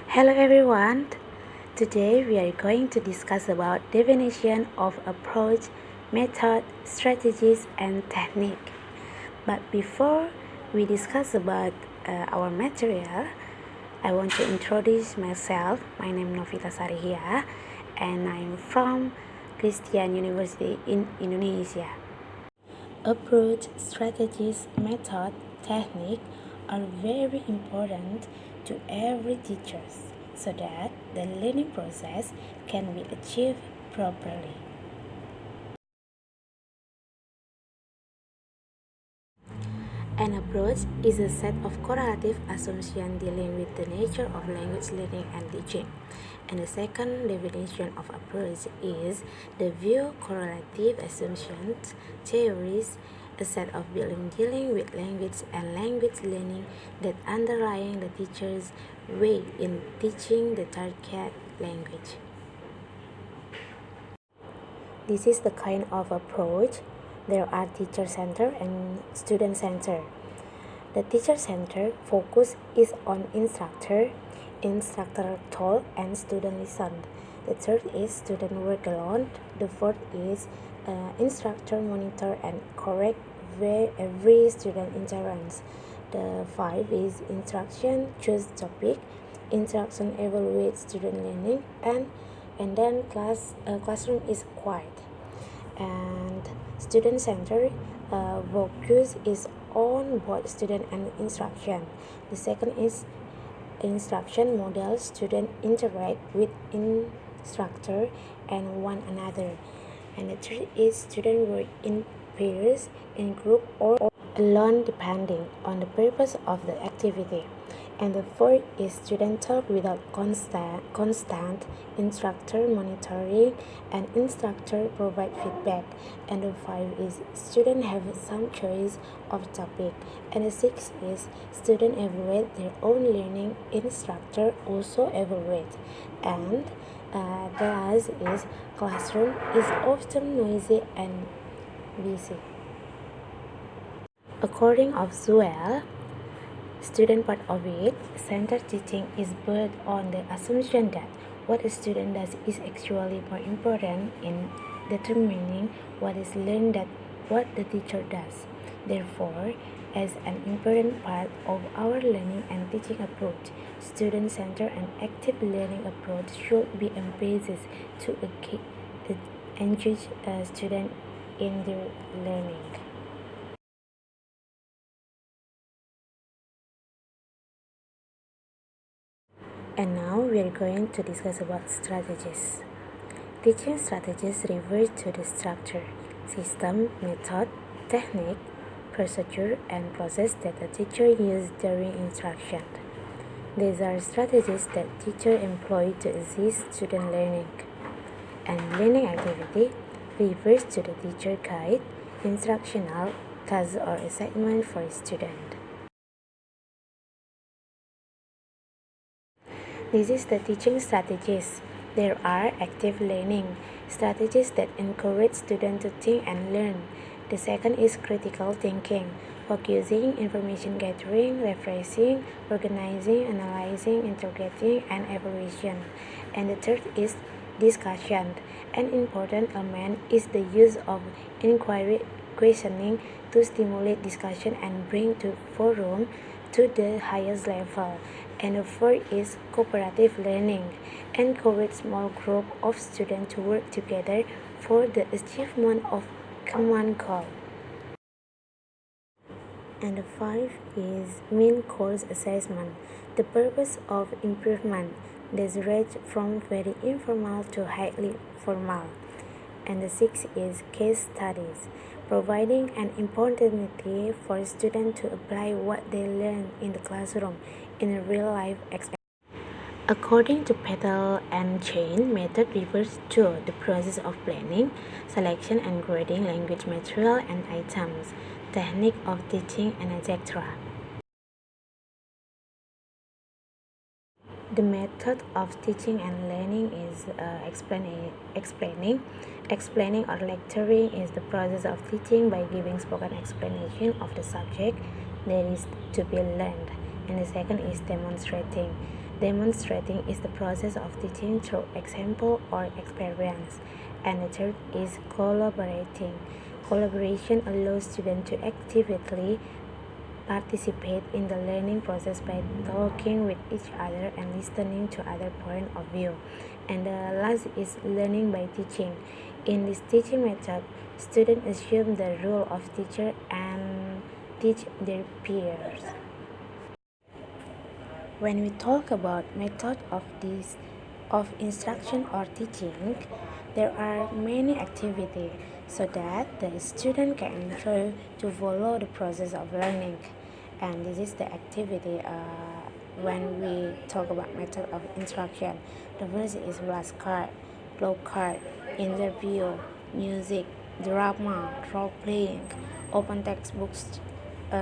Hello everyone. Today we are going to discuss about definition of approach, method, strategies and technique. But before we discuss about our material, I want to introduce myself. My name is Novita Sarihia and I'm from Christian University in Indonesia. Approach, strategies, method, technique are very important to every teacher so that the learning process can be achieved properly. An approach is a set of correlative assumptions dealing with the nature of language learning and teaching. And the second definition of approach is the view correlative assumptions theories, a set of beliefs dealing with language and language learning that underlying the teacher's way in teaching the target language. This is the kind of approach. There are teacher-centered and student-centered. The teacher-centered focus is on instructor told and student listened. The third is student work alone. The fourth is instructor monitor and correct where every student interacts. The five is instruction choose topic, instruction evaluate student learning, and then classroom is quiet. And student centered focus is on both student and instruction. The second is instruction model. Student interact with instructor and one another. And the third is student work in pairs, in group, or alone depending on the purpose of the activity. And the fourth is student talk without constant instructor monitoring and instructor provide feedback. And the five is student have some choice of topic. And the sixth is student evaluate their own learning, instructor also evaluate. And the last is classroom is often noisy and busy. According of Zuel, student part of it, centered teaching is built on the assumption that what a student does is actually more important in determining what is learned than what the teacher does. Therefore, as an important part of our learning and teaching approach, student-centered and active learning approach should be emphasis to engage students in their learning. And now we are going to discuss about strategies. Teaching strategies refers to the structure, system, method, technique, procedure, and process that a teacher uses during instruction. These are strategies that teachers employ to assist student learning. And learning activity refers to the teacher guide, instructional task or assignment for a student. This is the teaching strategies. There are active learning strategies that encourage students to think and learn. The second is critical thinking, focusing, information gathering, refreshing, organizing, analyzing, interrogating, and evaluation. And the third is discussion. An important element is the use of inquiry questioning to stimulate discussion and bring to forum to the highest level. And the fourth is cooperative learning. Encourage small group of students to work together for the achievement of common goal. And the five is mean course assessment. The purpose of improvement. This range from very informal to highly formal. And the sixth is case studies, providing an opportunity for students to apply what they learn in the classroom in a real-life experience. According to Petal and Chain, method refers to the process of planning, selection and grading language material and items, technique of teaching, and etc. The method of teaching and learning is explaining or lecturing is the process of teaching by giving spoken explanation of the subject that is to be learned. And the second is demonstrating. Demonstrating is the process of teaching through example or experience. And the third is collaborating. Collaboration allows students to actively participate in the learning process by talking with each other and listening to other point of view. And the last is learning by teaching. In this teaching method, students assume the role of teacher and teach their peers. When we talk about method of instruction or teaching, there are many activities so that the student can enjoy to follow the process of learning. And this is the activity when we talk about method of instruction. The first is flashcard, flowcard, interview, music, drama, role playing, open textbooks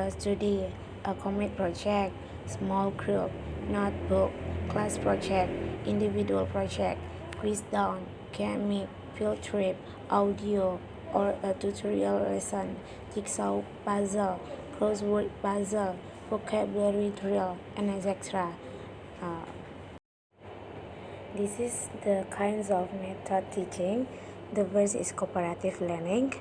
study, a comic project, small group, notebook, class project, individual project, quiz down, gamic, field trip, audio or a tutorial lesson, jigsaw puzzle, crossword puzzle, vocabulary drill, and etc. Uh, this is the kinds of method teaching. The first is cooperative learning,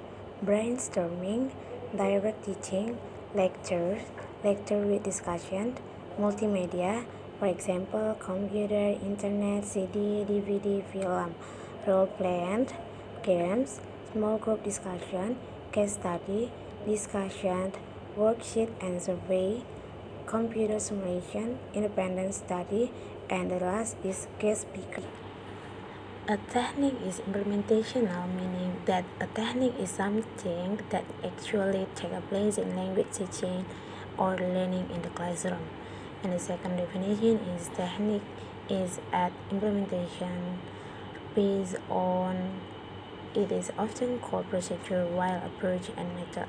brainstorming, direct teaching, lectures, lecture with discussion, multimedia, for example, computer, internet, CD, DVD, film, role playing, games, small group discussion, case study, discussion, worksheet and survey, computer simulation, independent study, and the last is guest speaker. A technique is implementational, meaning that a technique is something that actually takes place in language teaching or learning in the classroom. And the second definition is technique is at implementation based on it is often called procedure while approach and method